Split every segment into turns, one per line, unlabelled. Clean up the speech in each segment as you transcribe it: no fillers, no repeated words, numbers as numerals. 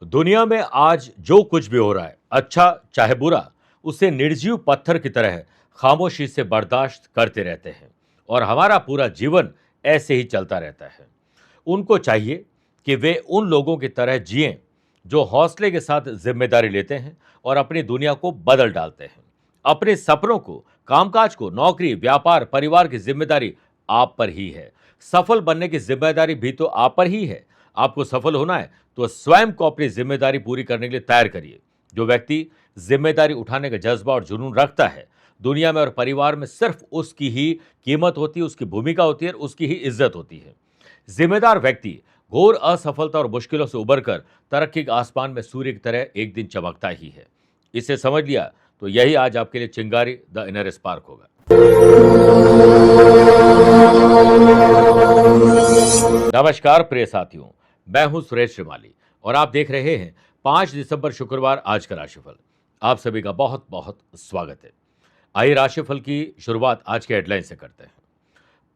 दुनिया में आज जो कुछ भी हो रहा है, अच्छा चाहे बुरा, उसे निर्जीव पत्थर की तरह खामोशी से बर्दाश्त करते रहते हैं और हमारा पूरा जीवन ऐसे ही चलता रहता है। उनको चाहिए कि वे उन लोगों की तरह जिएं जो हौसले के साथ जिम्मेदारी लेते हैं और अपनी दुनिया को बदल डालते हैं। अपने सपनों को, कामकाज को, नौकरी, व्यापार, परिवार की जिम्मेदारी आप पर ही है। सफल बनने की जिम्मेदारी भी तो आप पर ही है। आपको सफल होना है तो स्वयं को अपनी जिम्मेदारी पूरी करने के लिए तैयार करिए। जो व्यक्ति जिम्मेदारी उठाने का जज्बा और जुनून रखता है, दुनिया में और परिवार में सिर्फ उसकी ही कीमत होती है, उसकी भूमिका होती है और उसकी ही इज्जत होती है। जिम्मेदार व्यक्ति घोर असफलता और मुश्किलों से उबरकर तरक्की के आसमान में सूर्य की तरह एक दिन चमकता ही है। इसे समझ लिया तो यही आज आपके लिए चिंगारी द इनर स्पार्क होगा। नमस्कार प्रिय साथियों, मैं हूं सुरेश श्रीमाली और आप देख रहे हैं 5 दिसंबर शुक्रवार आज का राशिफल। आप सभी का बहुत बहुत स्वागत है। आइए राशिफल की शुरुआत आज के हेडलाइन से करते हैं।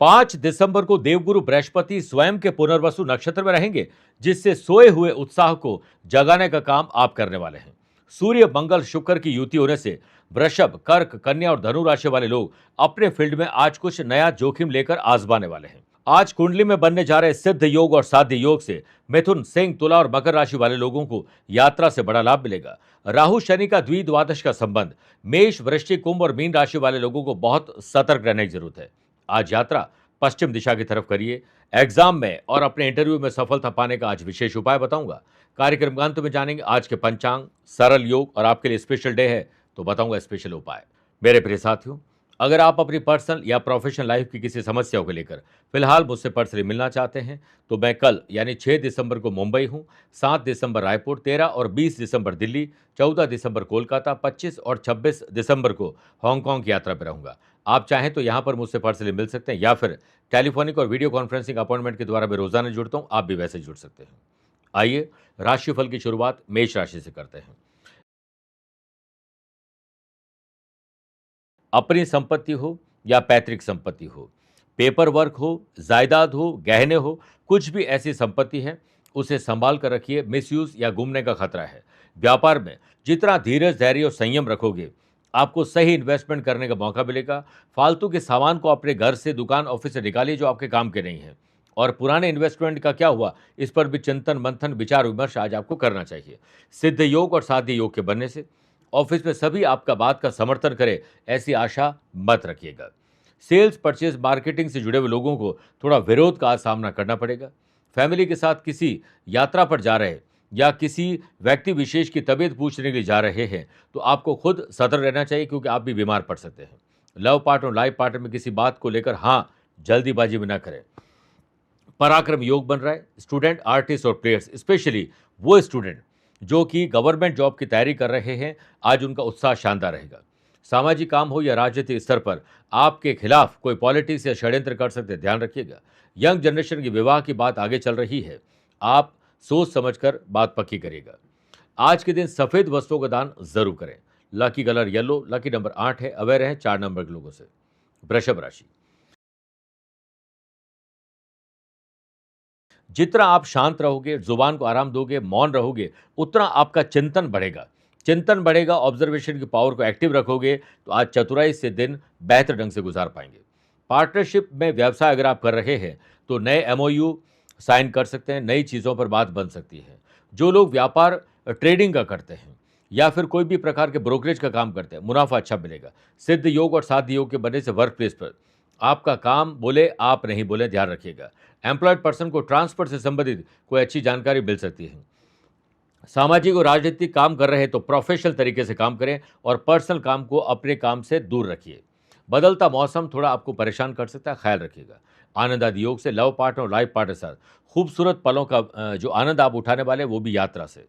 5 दिसंबर को देवगुरु बृहस्पति स्वयं के पुनर्वसु नक्षत्र में रहेंगे, जिससे सोए हुए उत्साह को जगाने का काम आप करने वाले हैं। सूर्य मंगल शुक्र की युति होने से वृषभ, कर्क, कन्या और धनु राशि वाले लोग अपने फील्ड में आज कुछ नया जोखिम लेकर आजमाने वाले हैं। आज कुंडली में बनने जा रहे सिद्ध योग और साध्य योग से मिथुन, सिंह, तुला और मकर राशि वाले लोगों को यात्रा से बड़ा लाभ मिलेगा। राहु शनि का द्विद्वादश का संबंध मेष, वृश्चिक, कुंभ और मीन राशि वाले लोगों को बहुत सतर्क रहने की जरूरत है। आज यात्रा पश्चिम दिशा की तरफ करिए। एग्जाम में और अपने इंटरव्यू में सफलता पाने का आज विशेष उपाय बताऊंगा। कार्यक्रम के अंत में जानेंगे आज के पंचांग, सरल योग और आपके लिए स्पेशल डे है तो बताऊंगा स्पेशल उपाय। मेरे प्रिय साथियों, अगर आप अपनी पर्सनल या प्रोफेशनल लाइफ की किसी समस्या को लेकर फिलहाल मुझसे पर्सनली मिलना चाहते हैं तो मैं कल यानी 6 दिसंबर को मुंबई हूं, 7 दिसंबर रायपुर, 13 और 20 दिसंबर दिल्ली, 14 दिसंबर कोलकाता, 25 और 26 दिसंबर को हांगकांग की यात्रा पर रहूंगा। आप चाहें तो यहां पर मुझसे पर्सनली मिल सकते हैं या फिर टेलीफोनिक और वीडियो कॉन्फ्रेंसिंग अपॉइंटमेंट के द्वारा मैं रोजाना जुड़ता हूं, आप भी वैसे जुड़ सकते हैं। आइए राशिफल की शुरुआत मेष राशि से करते हैं। अपनी संपत्ति हो या पैतृक संपत्ति हो, पेपर वर्क हो, जायदाद हो, गहने हो, कुछ भी ऐसी संपत्ति है, उसे संभाल कर रखिए। मिसयूज या गुमने का खतरा है। व्यापार में जितना धीरज, धैर्य और संयम रखोगे, आपको सही इन्वेस्टमेंट करने का मौका मिलेगा। फालतू के सामान को अपने घर से, दुकान, ऑफिस से निकालिए जो आपके काम के नहीं है। और पुराने इन्वेस्टमेंट का क्या हुआ, इस पर भी चिंतन, मंथन, विचार विमर्श आज आपको करना चाहिए। सिद्ध योग और साध्य योग के बनने से ऑफिस में सभी आपका बात का समर्थन करें, ऐसी आशा मत रखिएगा। सेल्स, परचेज, मार्केटिंग से जुड़े हुए लोगों को थोड़ा विरोध का सामना करना पड़ेगा। फैमिली के साथ किसी यात्रा पर जा रहे हैं या किसी व्यक्ति विशेष की तबीयत पूछने के लिए जा रहे हैं तो आपको खुद सतर्क रहना चाहिए, क्योंकि आप भी बीमार पड़ सकते हैं। लव पार्टनर और लाइफ पार्टनर में किसी बात को लेकर जल्दीबाजी में ना करें। पराक्रम योग बन रहा है। स्टूडेंट, आर्टिस्ट और प्लेयर्स, स्पेशली वो स्टूडेंट जो कि गवर्नमेंट जॉब की तैयारी कर रहे हैं, आज उनका उत्साह शानदार रहेगा। सामाजिक काम हो या राजनीतिक स्तर पर आपके खिलाफ कोई पॉलिटिक्स या षड्यंत्र कर सकते हैं, ध्यान रखिएगा। यंग जनरेशन की विवाह की बात आगे चल रही है, आप सोच समझकर बात पक्की करिएगा। आज के दिन सफेद वस्त्रों का दान जरूर करें। Lucky colour yellow, lucky number 8 है। अवेयर रहें 4 नंबर के लोगों से। वृषभ राशि, जितना आप शांत रहोगे, जुबान को आराम दोगे, मौन रहोगे, उतना आपका चिंतन बढ़ेगा। चिंतन बढ़ेगा, ऑब्जर्वेशन की पावर को एक्टिव रखोगे तो आज चतुराई से दिन बेहतर ढंग से गुजार पाएंगे। पार्टनरशिप में व्यवसाय अगर आप कर रहे हैं तो नए एमओयू साइन कर सकते हैं, नई चीज़ों पर बात बन सकती है। जो लोग व्यापार, ट्रेडिंग का करते हैं या फिर कोई भी प्रकार के ब्रोकरेज का काम करते हैं, मुनाफा अच्छा मिलेगा। सिद्ध योग और साध्य योग के बनने से वर्क प्लेस पर आपका काम बोले, आप नहीं बोले, ध्यान रखिएगा। एम्प्लॉयड पर्सन को ट्रांसपोर्ट से संबंधित कोई अच्छी जानकारी मिल सकती है। सामाजिक और राजनीतिक काम कर रहे हैं तो प्रोफेशनल तरीके से काम करें और पर्सनल काम को अपने काम से दूर रखिए। बदलता मौसम थोड़ा आपको परेशान कर सकता है, ख्याल रखिएगा। आनंद आदि योग से लव पार्टनर और लाइफ पार्टनर के साथ खूबसूरत पलों का जो आनंद आप उठाने वाले हैं, वो भी यात्रा से।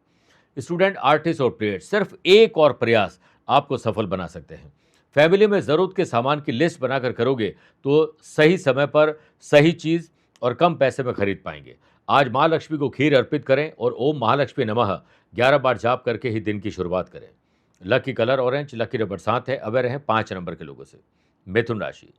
स्टूडेंट, आर्टिस्ट और प्लेयर, सिर्फ एक और प्रयास आपको सफल बना सकते हैं। फैमिली में ज़रूरत के सामान की लिस्ट बनाकर करोगे तो सही समय पर सही चीज़ और कम पैसे में खरीद पाएंगे। आज माँ लक्ष्मी को खीर अर्पित करें और ओम महालक्ष्मी नमः 11 बार जाप करके ही दिन की शुरुआत करें। Lucky colour orange, lucky number 7 है। अवेयर हैं 5 नंबर के लोगों से। मिथुन राशि,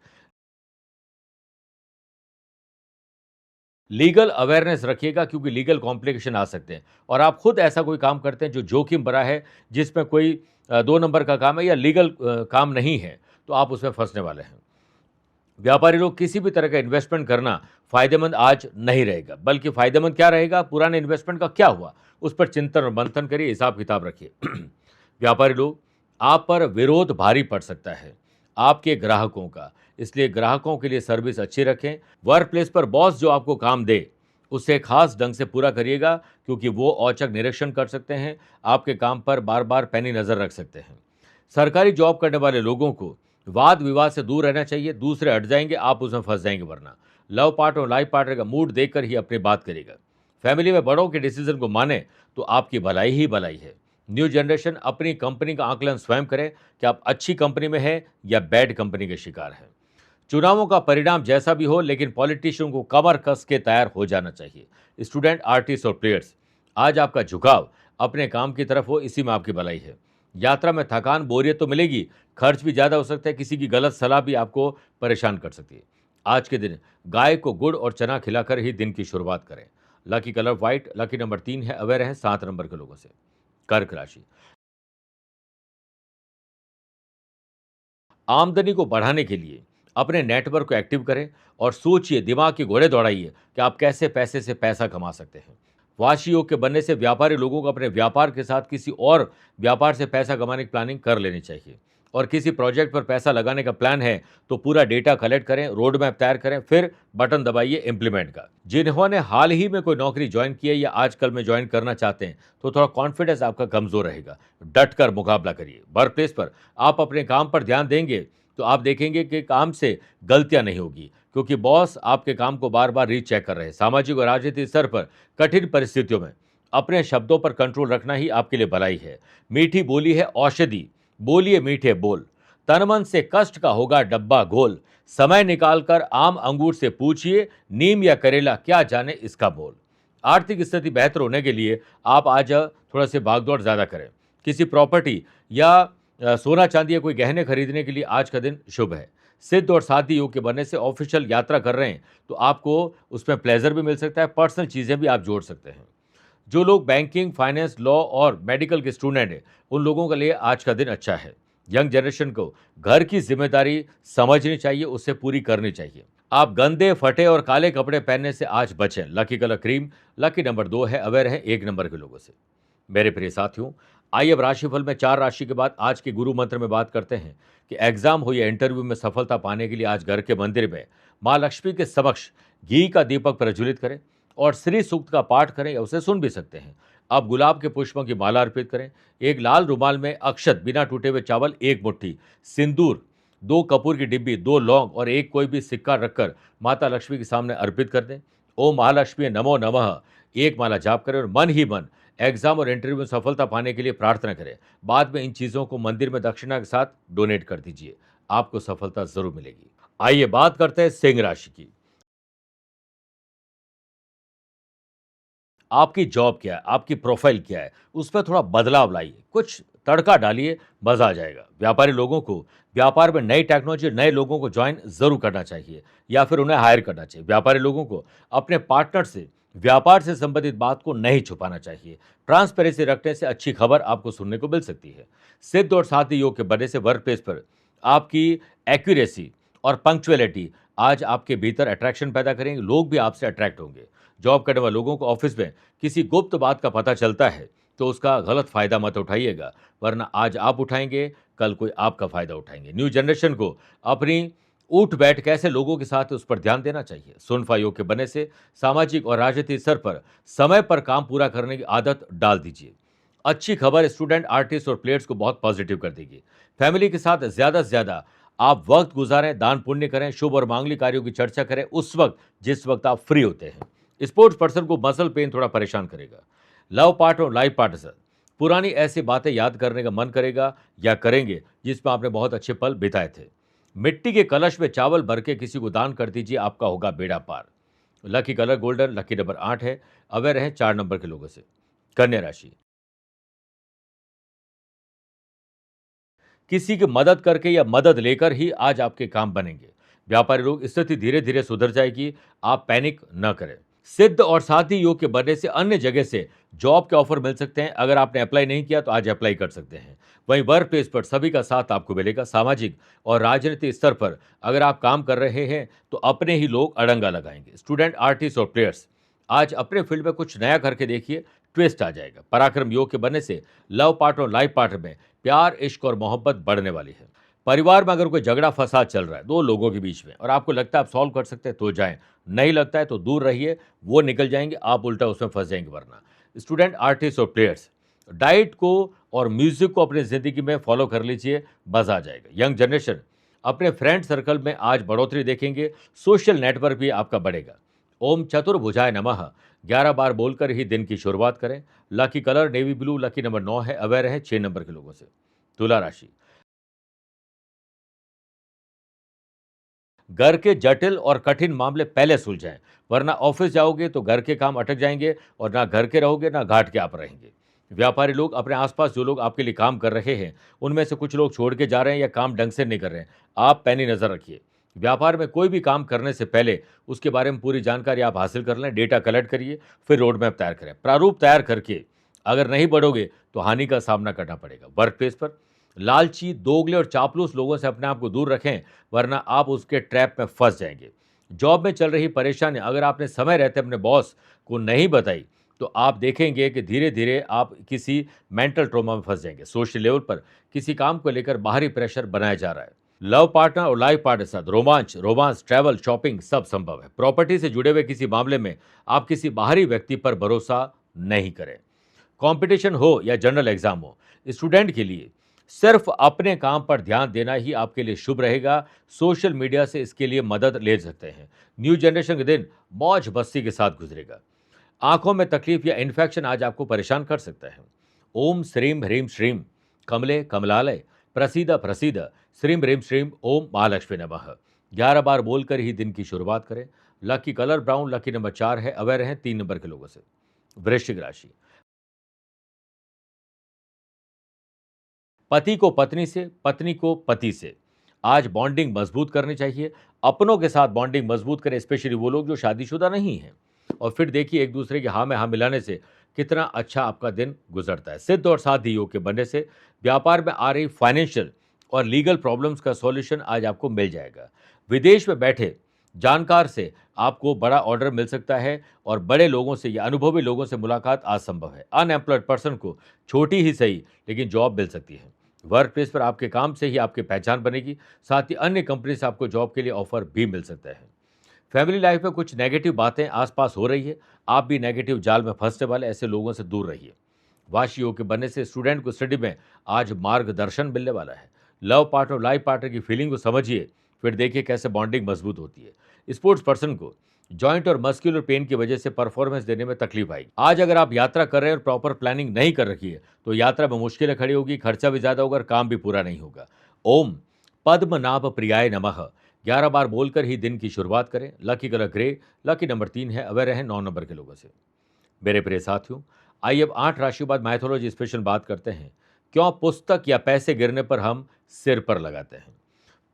लीगल अवेयरनेस रखिएगा क्योंकि लीगल कॉम्प्लिकेशन आ सकते हैं और आप खुद ऐसा कोई काम करते हैं जो जोखिम भरा है, जिसमें कोई 2 नंबर का काम है या लीगल काम नहीं है, तो आप उसमें फँसने वाले हैं। व्यापारी लोग किसी भी तरह का इन्वेस्टमेंट करना फ़ायदेमंद आज नहीं रहेगा, बल्कि फ़ायदेमंद क्या रहेगा, पुराने इन्वेस्टमेंट का क्या हुआ, उस पर चिंतन और मंथन करिए, हिसाब-किताब रखिए। व्यापारी लोग, आप पर विरोध भारी पड़ सकता है, आपके ग्राहकों का, इसलिए ग्राहकों के लिए सर्विस अच्छी रखें। वर्क प्लेस पर बॉस जो आपको काम दे, उसे खास ढंग से पूरा करिएगा क्योंकि वो औचक निरीक्षण कर सकते हैं, आपके काम पर बार-बार पैनी नज़र रख सकते हैं। सरकारी जॉब करने वाले लोगों को वाद विवाद से दूर रहना चाहिए, दूसरे हट जाएंगे, आप उसमें फंस जाएंगे। वरना लव पार्टनर और लाइफ पार्टनर का मूड देखकर ही अपनी बात करेगा। फैमिली में बड़ों के डिसीजन को माने तो आपकी भलाई ही भलाई है। न्यू जनरेशन अपनी कंपनी का आकलन स्वयं करे कि आप अच्छी कंपनी में हैं या बैड कंपनी के शिकार हैं। चुनावों का परिणाम जैसा भी हो, लेकिन पॉलिटिशियन को कमर कस के तैयार हो जाना चाहिए। स्टूडेंट, आर्टिस्ट और प्लेयर्स, आज आपका झुकाव अपने काम की तरफ हो, इसी में आपकी भलाई है। यात्रा में थकान, बोरियत तो मिलेगी, खर्च भी ज़्यादा हो सकता है, किसी की गलत सलाह भी आपको परेशान कर सकती है। आज के दिन गाय को गुड़ और चना खिलाकर ही दिन की शुरुआत करें। Lucky colour white, lucky number 3 है, अवेयर है 7 नंबर के लोगों से। कर्क राशि, आमदनी को बढ़ाने के लिए अपने नेटवर्क को एक्टिव करें और सोचिए, दिमाग के घोड़े दौड़ाइए कि आप कैसे पैसे से पैसा कमा सकते हैं। वाशी योग के बनने से व्यापारी लोगों को अपने व्यापार के साथ किसी और व्यापार से पैसा कमाने की प्लानिंग कर लेनी चाहिए। और किसी प्रोजेक्ट पर पैसा लगाने का प्लान है तो पूरा डेटा कलेक्ट करें, रोड मैप तैयार करें, फिर बटन दबाइए इम्प्लीमेंट का। जिन्होंने हाल ही में कोई नौकरी ज्वाइन की है या आजकल में ज्वाइन करना चाहते हैं तो थोड़ा कॉन्फिडेंस आपका कमजोर रहेगा, डट कर मुकाबला करिए। वर्क प्लेस पर आप अपने काम पर ध्यान देंगे तो आप देखेंगे कि काम से गलतियां नहीं होगी क्योंकि बॉस आपके काम को बार बार रीचेक कर रहे हैं। सामाजिक और राजनीतिक स्तर पर कठिन परिस्थितियों में अपने शब्दों पर कंट्रोल रखना ही आपके लिए भलाई है। मीठी बोली है औषधि, बोलिए मीठे बोल। तन मन से कष्ट का होगा डब्बा गोल। समय निकालकर आम अंगूर से पूछिए, नीम या करेला क्या जाने इसका बोल। आर्थिक स्थिति बेहतर होने के लिए आप आज थोड़ा से भागदौड़ ज़्यादा करें। किसी प्रॉपर्टी या सोना चांदी या कोई गहने खरीदने के लिए आज का दिन शुभ है। सिद्ध और साथी योग के बनने से ऑफिशियल यात्रा कर रहे हैं तो आपको उसमें प्लेजर भी मिल सकता है, पर्सनल चीज़ें भी आप जोड़ सकते हैं। जो लोग बैंकिंग, फाइनेंस, लॉ और मेडिकल के स्टूडेंट हैं, उन लोगों के लिए आज का दिन अच्छा है। यंग जनरेशन को घर की जिम्मेदारी समझनी चाहिए, उससे पूरी करनी चाहिए। आप गंदे, फटे और काले कपड़े पहनने से आज बचें। Lucky colour cream, lucky number 2 है, अवेयर है 1 नंबर के लोगों से। मेरे प्रिय साथियों, आइए अब राशिफल में 4 राशि के बाद आज के गुरु मंत्र में बात करते हैं कि एग्जाम हो या इंटरव्यू में सफलता पाने के लिए आज घर के मंदिर में माँ लक्ष्मी के समक्ष घी का दीपक प्रज्वलित करें और श्री सूक्त का पाठ करें या उसे सुन भी सकते हैं। अब गुलाब के पुष्पों की माला अर्पित करें। एक लाल रुमाल में अक्षत, बिना टूटे हुए चावल 1 मुट्ठी, सिंदूर, 2 कपूर की डिब्बी, 2 लौंग और एक कोई भी सिक्का रखकर माता लक्ष्मी के सामने अर्पित कर दें। ओम महालक्ष्मी नमो नमः एक माला जाप करें और मन ही मन एग्जाम और इंटरव्यू में सफलता पाने के लिए प्रार्थना करें। बाद में इन चीज़ों को मंदिर में दक्षिणा के साथ डोनेट कर दीजिए, आपको सफलता जरूर मिलेगी। आइए बात करते हैं सिंह राशि की। आपकी जॉब क्या है, आपकी प्रोफाइल क्या है, उसमें थोड़ा बदलाव लाइए, कुछ तड़का डालिए, मजा आ जाएगा। व्यापारी लोगों को व्यापार में नई टेक्नोलॉजी, नए लोगों को ज्वाइन जरूर करना चाहिए या फिर उन्हें हायर करना चाहिए। व्यापारी लोगों को अपने पार्टनर से व्यापार से संबंधित बात को नहीं छुपाना चाहिए। ट्रांसपेरेंसी रखने से अच्छी खबर आपको सुनने को मिल सकती है। सिद्ध और साथी योग के बनने से वर्क प्लेस पर आपकी एक्यूरेसी और पंक्चुअलिटी आज आपके भीतर अट्रैक्शन पैदा करेंगे, लोग भी आपसे अट्रैक्ट होंगे। जॉब करने वाले लोगों को ऑफिस में किसी गुप्त बात का पता चलता है तो उसका गलत फायदा मत उठाइएगा, वरना आज आप उठाएंगे, कल कोई आपका फायदा उठाएंगे। न्यू जनरेशन को अपनी उठ बैठ कैसे लोगों के साथ उस पर ध्यान देना चाहिए। सुनफा योग के बनने से सामाजिक और राजनीतिक स्तर पर समय पर काम पूरा करने की आदत डाल दीजिए। अच्छी खबर स्टूडेंट, आर्टिस्ट और प्लेयर्स को बहुत पॉजिटिव कर देगी। फैमिली के साथ ज़्यादा से ज़्यादा आप वक्त गुजारें, दान पुण्य करें, शुभ और मांगलिक कार्यों की चर्चा करें उस वक्त जिस वक्त आप फ्री होते हैं। स्पोर्ट्स पर्सन को मसल पेन थोड़ा परेशान करेगा। लव पार्ट और लाइफ पार्टनर पुरानी ऐसी बातें याद करने का मन करेगा या करेंगे जिसमें आपने बहुत अच्छे पल बिताए थे। मिट्टी के कलश में चावल भर के किसी को दान कर दीजिए, आपका होगा बेड़ा पार। Lucky colour golden, lucky number 8 है, अवेयर हैं 4 नंबर के लोगों से। कन्या राशि, किसी की मदद करके या मदद लेकर ही आज आपके काम बनेंगे। व्यापारी लोग, स्थिति धीरे धीरे सुधर जाएगी, आप पैनिक न करें। सिद्ध और साथी योग के बनने से अन्य जगह से जॉब के ऑफर मिल सकते हैं। अगर आपने अप्लाई नहीं किया तो आज अप्लाई कर सकते हैं। वहीं वर्क प्लेस पर सभी का साथ आपको मिलेगा। सामाजिक और राजनीतिक स्तर पर अगर आप काम कर रहे हैं तो अपने ही लोग अड़ंगा लगाएंगे। स्टूडेंट, आर्टिस्ट और प्लेयर्स, आज अपने फील्ड में कुछ नया करके देखिए, ट्विस्ट आ जाएगा। पराक्रम योग के बनने से लव पार्टनर और लाइफ पार्टनर में प्यार, इश्क और मोहब्बत बढ़ने वाली है। परिवार में अगर कोई झगड़ा फसाद चल रहा है दो लोगों के बीच में और आपको लगता है आप सॉल्व कर सकते हैं तो जाएं, नहीं लगता है तो दूर रहिए, वो निकल जाएंगे, आप उल्टा उसमें फंस जाएंगे। वरना स्टूडेंट, आर्टिस्ट और प्लेयर्स, डाइट को और म्यूजिक को अपनी जिंदगी में फॉलो कर लीजिए, मजा आ जाएगा। यंग जनरेशन अपने फ्रेंड सर्कल में आज बढ़ोतरी देखेंगे, सोशल नेटवर्क भी आपका बढ़ेगा। ओम चतुर्भुजाय नमः 11 बार बोलकर ही दिन की शुरुआत करें। Lucky colour navy blue, lucky number 9 है, अवेयर है 6 नंबर के लोगों से। तुला राशि, घर के जटिल और कठिन मामले पहले सुलझाएं, वरना ऑफिस जाओगे तो घर के काम अटक जाएंगे और ना घर के रहोगे ना घाट के आप रहेंगे। व्यापारी लोग, अपने आसपास जो लोग आपके लिए काम कर रहे हैं उनमें से कुछ लोग छोड़ के जा रहे हैं या काम ढंग से नहीं कर रहे हैं, आप पैनी नजर रखिए। व्यापार में कोई भी काम करने से पहले उसके बारे में पूरी जानकारी आप हासिल कर लें, डेटा कलेक्ट करिए, फिर रोड मैप तैयार करें। प्रारूप तैयार करके अगर नहीं बढ़ोगे तो हानि का सामना करना पड़ेगा। वर्क प्लेस पर लालची, दोगले और चापलूस लोगों से अपने आप को दूर रखें, वरना आप उसके ट्रैप में फंस जाएंगे। जॉब में चल रही परेशानी अगर आपने समय रहते अपने बॉस को नहीं बताई तो आप देखेंगे कि धीरे धीरे आप किसी मेंटल ट्रॉमा में फंस जाएंगे। सोशल लेवल पर किसी काम को लेकर बाहरी प्रेशर बनाया जा रहा है। लव पार्टनर और लाइफ पार्टनर के साथ रोमांस, ट्रैवल, शॉपिंग सब संभव है। प्रॉपर्टी से जुड़े हुए किसी मामले में आप किसी बाहरी व्यक्ति पर भरोसा नहीं करें। कंपटीशन हो या जनरल एग्जाम हो, स्टूडेंट के लिए सिर्फ अपने काम पर ध्यान देना ही आपके लिए शुभ रहेगा। सोशल मीडिया से इसके लिए मदद ले सकते हैं। न्यू जनरेशन के दिन मौज मस्ती के साथ गुजरेगा। आंखों में तकलीफ या इन्फेक्शन आज आपको परेशान कर सकता है। ओम श्रीम ह्रीम श्रीम कमले कमलालय प्रसीद प्रसीद श्रीम ह्रीम श्रीम ओम महालक्ष्मी नमः 11 बार बोलकर ही दिन की शुरुआत करें। Lucky colour brown, lucky number 4 है, अवेयर हैं 3 नंबर के लोगों से। वृश्चिक राशि, पति को पत्नी से, पत्नी को पति से आज बॉन्डिंग मजबूत करनी चाहिए। अपनों के साथ बॉन्डिंग मजबूत करें, स्पेशली वो लोग जो शादीशुदा नहीं हैं। और फिर देखिए एक दूसरे के हाँ में हाँ मिलाने से कितना अच्छा आपका दिन गुजरता है। सिद्ध और साथी योग के बनने से व्यापार में आ रही फाइनेंशियल और लीगल प्रॉब्लम्स का सॉल्यूशन आज आपको मिल जाएगा। विदेश में बैठे जानकार से आपको बड़ा ऑर्डर मिल सकता है और बड़े लोगों से या अनुभवी लोगों से मुलाकात आज संभव है। अनएम्प्लॉयड पर्सन को छोटी ही सही लेकिन जॉब मिल सकती है। वर्क प्लेस पर आपके काम से ही आपकी पहचान बनेगी, साथ ही अन्य कंपनी से आपको जॉब के लिए ऑफर भी मिल सकता है। फैमिली लाइफ में कुछ नेगेटिव बातें आसपास हो रही है, आप भी नेगेटिव जाल में फंसने वाले ऐसे लोगों से दूर रहिए। वाशी योग के बनने से स्टूडेंट को स्टडी में आज मार्गदर्शन मिलने वाला है। लव पार्टनर, लाइफ पार्टनर की फीलिंग को समझिए, फिर देखिए कैसे बॉन्डिंग मजबूत होती है। स्पोर्ट्स पर्सन को जॉइंट और मस्कुलर पेन की वजह से परफॉर्मेंस देने में तकलीफ आई। आज अगर आप यात्रा कर रहे हैं और प्रॉपर प्लानिंग नहीं कर रखी है तो यात्रा में मुश्किलें खड़ी होगी, खर्चा भी ज्यादा होगा और काम भी पूरा नहीं होगा। ओम पद्मनाभ प्रियाय नमः 11 बार बोलकर ही दिन की शुरुआत करें। Lucky colour grey, lucky number 3 है, अवेयर रहे 9 नंबर के लोगों से। मेरे प्रिय साथियों, आइए अब 8 राशियों बाद मैथोलॉजी स्पेशल बात करते हैं। क्यों पुस्तक या पैसे गिरने पर हम सिर पर लगाते हैं।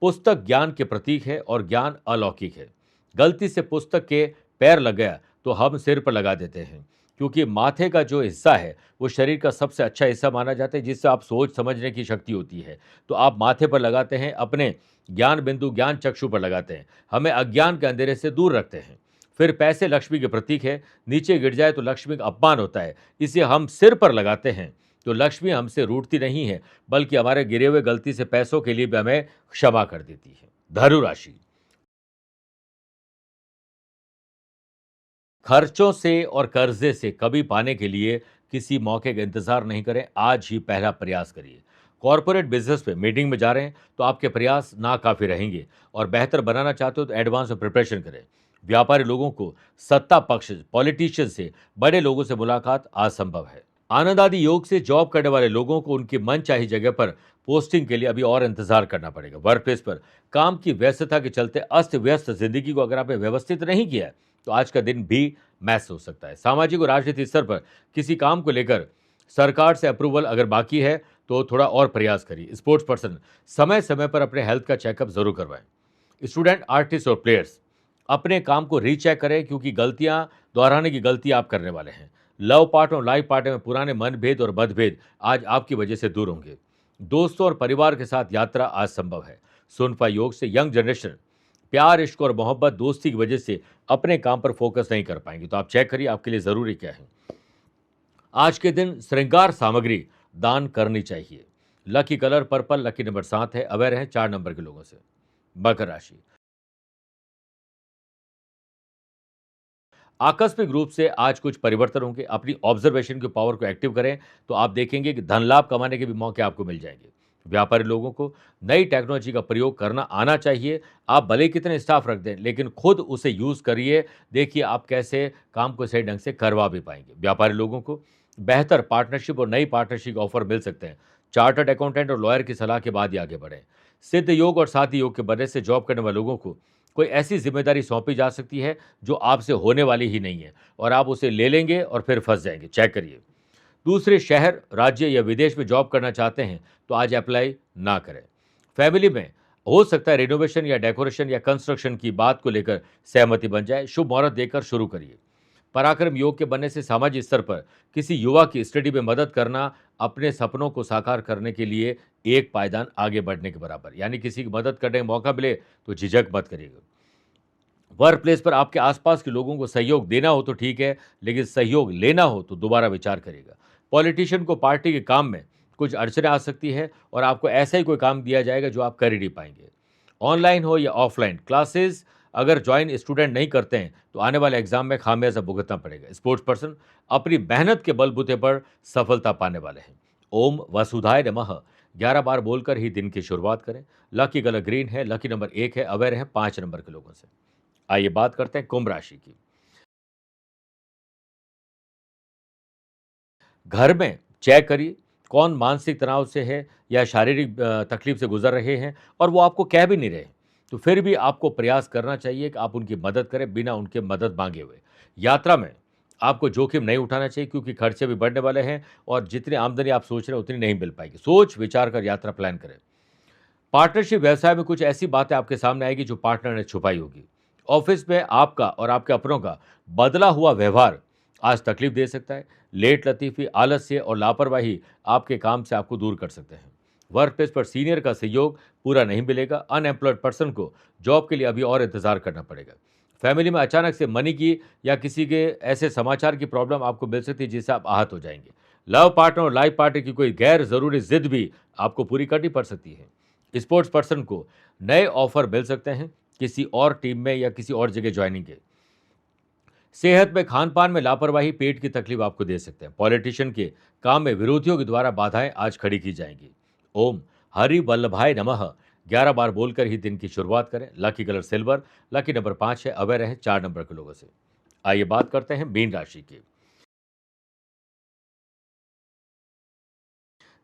पुस्तक ज्ञान के प्रतीक है और ज्ञान अलौकिक है। गलती से पुस्तक के पैर लग गया तो हम सिर पर लगा देते हैं, क्योंकि माथे का जो हिस्सा है वो शरीर का सबसे अच्छा हिस्सा माना जाता है, जिससे आप सोच समझने की शक्ति होती है। तो आप माथे पर लगाते हैं, अपने ज्ञान बिंदु, ज्ञान चक्षु पर लगाते हैं, हमें अज्ञान के अंधेरे से दूर रखते हैं। फिर पैसे लक्ष्मी के प्रतीक है, नीचे गिर जाए तो लक्ष्मी का अपमान होता है, इसे हम सिर पर लगाते हैं तो लक्ष्मी हमसे रूठती नहीं है, बल्कि हमारे गिरे हुए गलती से पैसों के लिए भी हमें क्षमा कर देती है। धनु राशि, खर्चों से और कर्जे से कभी पाने के लिए किसी मौके का इंतजार नहीं करें, आज ही पहला प्रयास करिए। कॉर्पोरेट बिजनेस पे मीटिंग में जा रहे हैं तो आपके प्रयास नाकाफी रहेंगे और बेहतर बनाना चाहते हो तो एडवांस में प्रिपरेशन करें। व्यापारी लोगों को सत्ता पक्ष, पॉलिटिशियन से, बड़े लोगों से मुलाकात असंभव है। आनंद आदि योग से जॉब करने वाले लोगों को उनकी मनचाही जगह पर पोस्टिंग के लिए अभी और इंतजार करना पड़ेगा। वर्क प्लेस पर काम की व्यस्तता के चलते अस्त व्यस्त जिंदगी को अगर आपने व्यवस्थित नहीं किया है, तो आज का दिन भी मैस हो सकता है। सामाजिक और राजनीतिक स्तर पर किसी काम को लेकर सरकार से अप्रूवल अगर बाकी है तो थोड़ा और प्रयास करिए। स्पोर्ट्स पर्सन समय समय पर अपने हेल्थ का चेकअप जरूर करवाएं। स्टूडेंट, आर्टिस्ट और प्लेयर्स, अपने काम को रीचेक करें क्योंकि गलतियां दोहराने की गलती आप करने वाले हैं। लव पार्टनर और लाइफ पार्टनर में पुराने मनभेद और मतभेद आज आपकी वजह से दूर होंगे। दोस्तों और परिवार के साथ यात्रा आज संभव है। सुनफा योग से यंग जनरेशन प्यार, इश्क और मोहब्बत, दोस्ती की वजह से अपने काम पर फोकस नहीं कर पाएंगे। तो आप चेक करिए आपके लिए ज़रूरी क्या है। आज के दिन श्रृंगार सामग्री दान करनी चाहिए। Lucky colour purple, lucky number 7 है, अवेयर है 4 नंबर के लोगों से। मकर राशि, आकस्मिक रूप से आज कुछ परिवर्तन होंगे। अपनी ऑब्जर्वेशन की पावर को एक्टिव करें तो आप देखेंगे कि धन लाभ कमाने के भी मौके आपको मिल जाएंगे। व्यापारी लोगों को नई टेक्नोलॉजी का प्रयोग करना आना चाहिए। आप भले ही कितने स्टाफ रख दें लेकिन खुद उसे यूज़ करिए। देखिए आप कैसे काम को सही ढंग से करवा भी पाएंगे। व्यापारी लोगों को बेहतर पार्टनरशिप और नई पार्टनरशिप ऑफर मिल सकते हैं। चार्टर्ड अकाउंटेंट और लॉयर की सलाह के बाद ही आगे बढ़ें। सिद्ध योग और साथी योग के बनने से जॉब करने वाले लोगों को कोई ऐसी जिम्मेदारी सौंपी जा सकती है जो आपसे होने वाली ही नहीं है और आप उसे ले लेंगे और फिर फंस जाएंगे। चेक करिए। दूसरे शहर, राज्य या विदेश में जॉब करना चाहते हैं तो आज अप्लाई ना करें। फैमिली में हो सकता है रिनोवेशन या डेकोरेशन या कंस्ट्रक्शन की बात को लेकर सहमति बन जाए। शुभ मुहूर्त देकर शुरू करिए। पराक्रम योग के बनने से सामाजिक स्तर पर किसी युवा की स्टडी में मदद करना अपने सपनों को साकार करने के लिए एक पायदान आगे बढ़ने के बराबर। यानी किसी की मदद करने का मौका मिले तो झिझक मत करिएगा। वर्क प्लेस पर आपके आसपास के लोगों को सहयोग देना हो तो ठीक है, लेकिन सहयोग लेना हो तो दोबारा विचार करेगा। पॉलिटिशियन को पार्टी के काम में कुछ अड़चनें आ सकती है और आपको ऐसा ही कोई काम दिया जाएगा जो आप कर ही नहीं पाएंगे। ऑनलाइन हो या ऑफलाइन क्लासेस अगर ज्वाइन स्टूडेंट नहीं करते हैं तो आने वाले एग्जाम में खामियाजा भुगतना पड़ेगा। स्पोर्ट्स पर्सन अपनी मेहनत के बलबूते पर सफलता पाने वाले हैं। ओम वसुधाय नमः 11 बार बोलकर ही दिन की शुरुआत करें। लकी कलर ग्रीन है, लकी नंबर 1 है, अवेयर है 5 नंबर के लोगों से। आइए बात करते हैं कुंभ राशि की। घर में चेक करिए कौन मानसिक तनाव से है या शारीरिक तकलीफ से गुजर रहे हैं और वो आपको कह भी नहीं रहे, तो फिर भी आपको प्रयास करना चाहिए कि आप उनकी मदद करें बिना उनके मदद मांगे हुए। यात्रा में आपको जोखिम नहीं उठाना चाहिए क्योंकि खर्चे भी बढ़ने वाले हैं और जितनी आमदनी आप सोच रहे हैं उतनी नहीं मिल पाएगी। सोच विचार कर यात्रा प्लान करें। पार्टनरशिप व्यवसाय में कुछ ऐसी बातें आपके सामने आएगी जो पार्टनर ने छुपाई होगी। ऑफिस में आपका और आपके अपनों का बदला हुआ व्यवहार आज तकलीफ दे सकता है। लेट लतीफ़ी, आलस्य और लापरवाही आपके काम से आपको दूर कर सकते हैं। वर्क प्लेस पर सीनियर का सहयोग पूरा नहीं मिलेगा। अनएम्प्लॉयड पर्सन को जॉब के लिए अभी और इंतजार करना पड़ेगा। फैमिली में अचानक से मनी की या किसी के ऐसे समाचार की प्रॉब्लम आपको मिल सकती है जिससे आप आहत हो जाएंगे। लव पार्टनर और लाइफ पार्टनर की कोई गैर जरूरी जिद भी आपको पूरी करनी पड़ सकती है। स्पोर्ट्स पर्सन को नए ऑफर मिल सकते हैं किसी और टीम में या किसी और जगह ज्वाइनिंग के। सेहत में खान पान में लापरवाही पेट की तकलीफ आपको दे सकते हैं। पॉलिटिशियन के काम में विरोधियों के द्वारा बाधाएं आज खड़ी की जाएंगी। ओम हरि वल्लभाय नमः 11 बार बोलकर ही दिन की शुरुआत करें। Lucky colour silver, lucky number 5 है, अवेयर है 4 नंबर के लोगों से। आइए बात करते हैं मीन राशि की।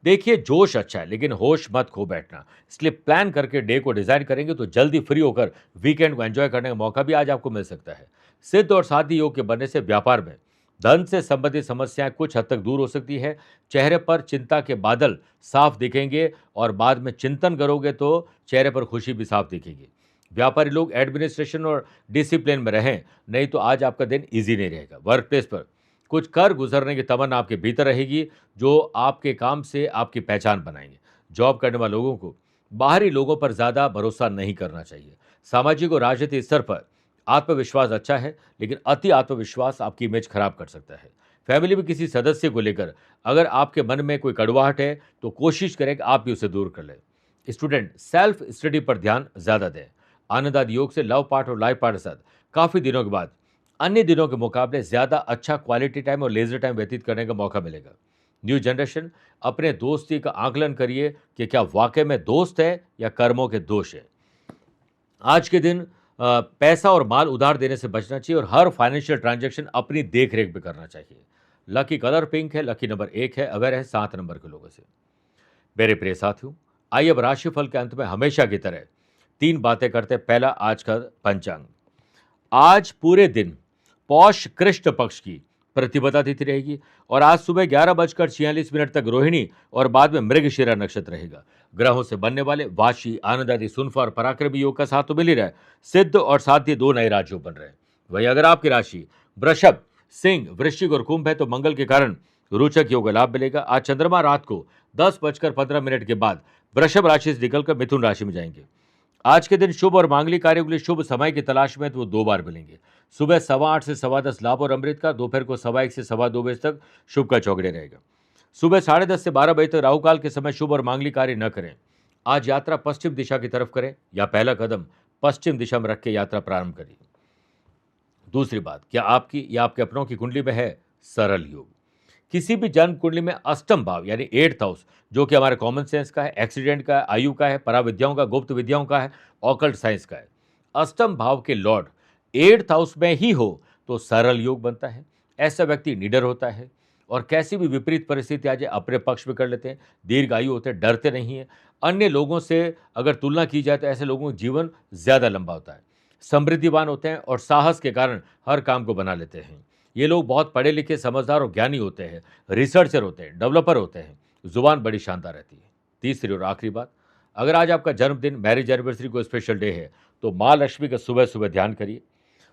देखिए जोश अच्छा है लेकिन होश मत खो बैठना, इसलिए प्लान करके डे को डिजाइन करेंगे तो जल्दी फ्री होकर वीकेंड को एंजॉय करने का मौका भी आज आपको मिल सकता है। सिद्ध और साथी योग के बनने से व्यापार में धन से संबंधित समस्याएं कुछ हद तक दूर हो सकती है। चेहरे पर चिंता के बादल साफ दिखेंगे और बाद में चिंतन करोगे तो चेहरे पर खुशी भी साफ दिखेगी। व्यापारी लोग एडमिनिस्ट्रेशन और डिसिप्लिन में रहें, नहीं तो आज आपका दिन ईजी नहीं रहेगा। वर्क प्लेस पर कुछ कर गुजरने की तमन्ना आपके भीतर रहेगी जो आपके काम से आपकी पहचान बनाएंगे। जॉब करने वाले लोगों को बाहरी लोगों पर ज़्यादा भरोसा नहीं करना चाहिए। सामाजिक और राजनीतिक स्तर पर आत्मविश्वास अच्छा है लेकिन अति आत्मविश्वास आपकी इमेज खराब कर सकता है। फैमिली में किसी सदस्य को लेकर अगर आपके मन में कोई कड़वाहट है तो कोशिश करें कि आप भी उसे दूर कर लें। स्टूडेंट सेल्फ स्टडी पर ध्यान ज़्यादा दें। आनंद आदि योग से लव पार्ट और लाइफ पार्ट के साथ काफ़ी दिनों के बाद अन्य दिनों के मुकाबले ज़्यादा अच्छा क्वालिटी टाइम और लेजर टाइम व्यतीत करने का मौका मिलेगा। न्यू जनरेशन अपने दोस्ती का आकलन करिए कि क्या वाकई में दोस्त है या कर्मों के दोष है। आज के दिन पैसा और माल उधार देने से बचना चाहिए और हर फाइनेंशियल ट्रांजैक्शन अपनी देख रेख में करना चाहिए। लकी कलर पिंक है, लकी नंबर 1 है, अवेयर है 7 नंबर के लोगों से। मेरे प्रिय साथियों, आइए अब राशिफल के अंत में हमेशा की तरह 3 बातें करते हैं। पहला आज का पंचांग। आज पूरे दिन पौष कृष्ण पक्ष की प्रतिपदा तिथि रहेगी और आज सुबह 11:46 तक रोहिणी और बाद में मृगशिरा नक्षत्र रहेगा। ग्रहों से बनने वाले वाशी, आनंद आदि, सुनफा और पराक्रमी योग का साथ तो मिल ही रहा है। सिद्ध और साध्य 2 नए राजयोग बन रहे हैं। वहीं अगर आपकी राशि वृषभ, सिंह, वृश्चिक और कुंभ है तो मंगल के कारण रोचक योग का लाभ मिलेगा। आज चंद्रमा रात को 10:15 के बाद वृषभ राशि से निकलकर मिथुन राशि में जाएंगे। आज के दिन शुभ और मांगलिक कार्यों के लिए शुभ समय की तलाश में तो वो 2 बार मिलेंगे। सुबह 8:15 से 10:15 लाभ और अमृत का, दोपहर को 1:15 से 2:15 बजे तक शुभ का चौगड़े रहेगा। सुबह 10:30 से 12 बजे तक राहु काल के समय शुभ और मांगलिक कार्य न करें। आज यात्रा पश्चिम दिशा की तरफ करें या पहला कदम पश्चिम दिशा में रख के यात्रा प्रारंभ करिए। दूसरी बात, क्या आपकी या आपके अपनों की कुंडली में है सरल योग? किसी भी जन्म कुंडली में अष्टम भाव यानी 8th हाउस, जो कि हमारे कॉमन सेंस का है, एक्सीडेंट का है, आयु का है, पराविद्याओं का, गुप्त विद्याओं का है, ऑकल्ट साइंस का है, अष्टम भाव के लॉर्ड 8th हाउस में ही हो तो सरल योग बनता है। ऐसा व्यक्ति निडर होता है और कैसी भी विपरीत परिस्थिति आ जाए अपने पक्ष में कर लेते हैं, दीर्घ आयु होते हैं, डरते नहीं हैं। अन्य लोगों से अगर तुलना की जाए तो ऐसे लोगों का जीवन ज़्यादा लंबा होता है, समृद्धिवान होते हैं और साहस के कारण हर काम को बना लेते हैं। ये लोग बहुत पढ़े लिखे, समझदार और ज्ञानी होते हैं, रिसर्चर होते हैं, डेवलपर होते हैं, जुबान बड़ी शानदार रहती है। तीसरी और आखिरी बात, अगर आज आपका जन्मदिन, मैरिज एनिवर्सरी को स्पेशल डे है तो माँ लक्ष्मी का सुबह सुबह ध्यान करिए।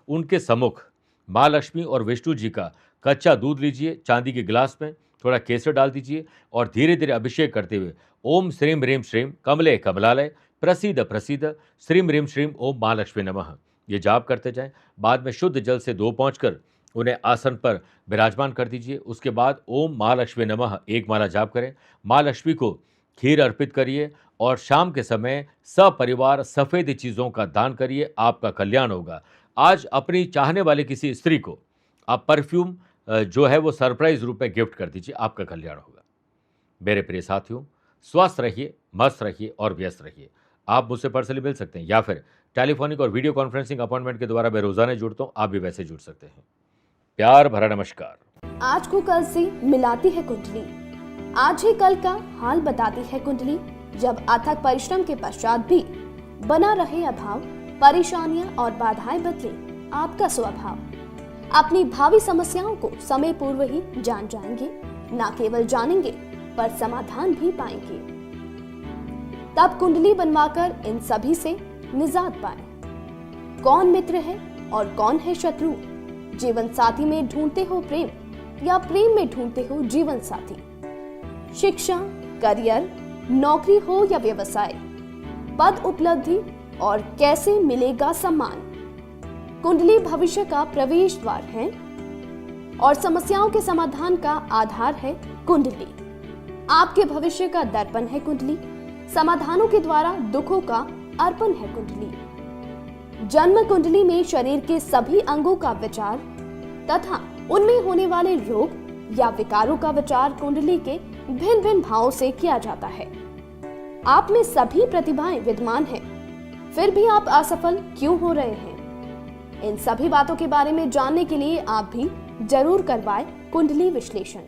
उनके सम्मुख माँ लक्ष्मी और विष्णु जी का कच्चा दूध लीजिए, चांदी के गिलास में थोड़ा केसर डाल दीजिए और धीरे धीरे अभिषेक करते हुए ओम श्रीम ह्रीम श्रीम कमले कमलालय प्रसीद प्रसीद श्रीम ह्रीम श्रीम ओम माँ लक्ष्मी नमः ये जाप करते जाएं। बाद में शुद्ध जल से धो पहुँचकर उन्हें आसन पर विराजमान कर दीजिए। उसके बाद ओम माँ लक्ष्मी नमः 1 माला जाप करें। माँ लक्ष्मी को खीर अर्पित करिए और शाम के समय सपरिवार सफ़ेद चीज़ों का दान करिए, आपका कल्याण होगा। आज अपनी चाहने वाली किसी स्त्री को आप परफ्यूम जो है वो सरप्राइज रूप में गिफ्ट कर दीजिए, आपका कल्याण होगा। मेरे प्रिय साथियों, स्वस्थ रहिए, मस्त रहिए और व्यस्त रहिए। आप मुझसे पर्सनली मिल सकते हैं या फिर टेलीफोनिक और वीडियो कॉन्फ्रेंसिंग अपॉइंटमेंट के द्वारा मैं रोजाना जुड़ता हूँ, आप भी वैसे जुड़ सकते हैं। प्यार भरा नमस्कार।
आज को कल से मिलाती है कुंडली, आज ही कल का हाल बताती है कुंडली। जब अथक परिश्रम के पश्चात भी बना रहे अभाव, परेशानियां और बाधाएं बदले आपका स्वभाव, अपनी भावी समस्याओं को समय पूर्व ही जान जाएंगे। न केवल जानेंगे पर समाधान भी पाएंगे। तब कुंडली बनवाकर इन सभी से निजात पाए। कौन मित्र है और कौन है शत्रु? जीवन साथी में ढूंढते हो प्रेम या प्रेम में ढूंढते हो जीवन साथी? शिक्षा, करियर, नौकरी हो या व्यवसाय, पद उपलब्धि और कैसे मिलेगा सम्मान? कुंडली भविष्य का प्रवेश द्वार है और समस्याओं के समाधान का आधार है कुंडली। आपके भविष्य का दर्पण है कुंडली, समाधानों के द्वारा दुखों का अर्पण है कुंडली। जन्म कुंडली में शरीर के सभी अंगों का विचार तथा उनमें होने वाले रोग या विकारों का विचार कुंडली के भिन्न भिन्न भावों से किया जाता है। आप में सभी प्रतिभाएं विद्यमान हैं, फिर भी आप असफल क्यों हो रहे हैं? इन सभी बातों के बारे में जानने के लिए आप भी जरूर करवाएं कुंडली विश्लेषण।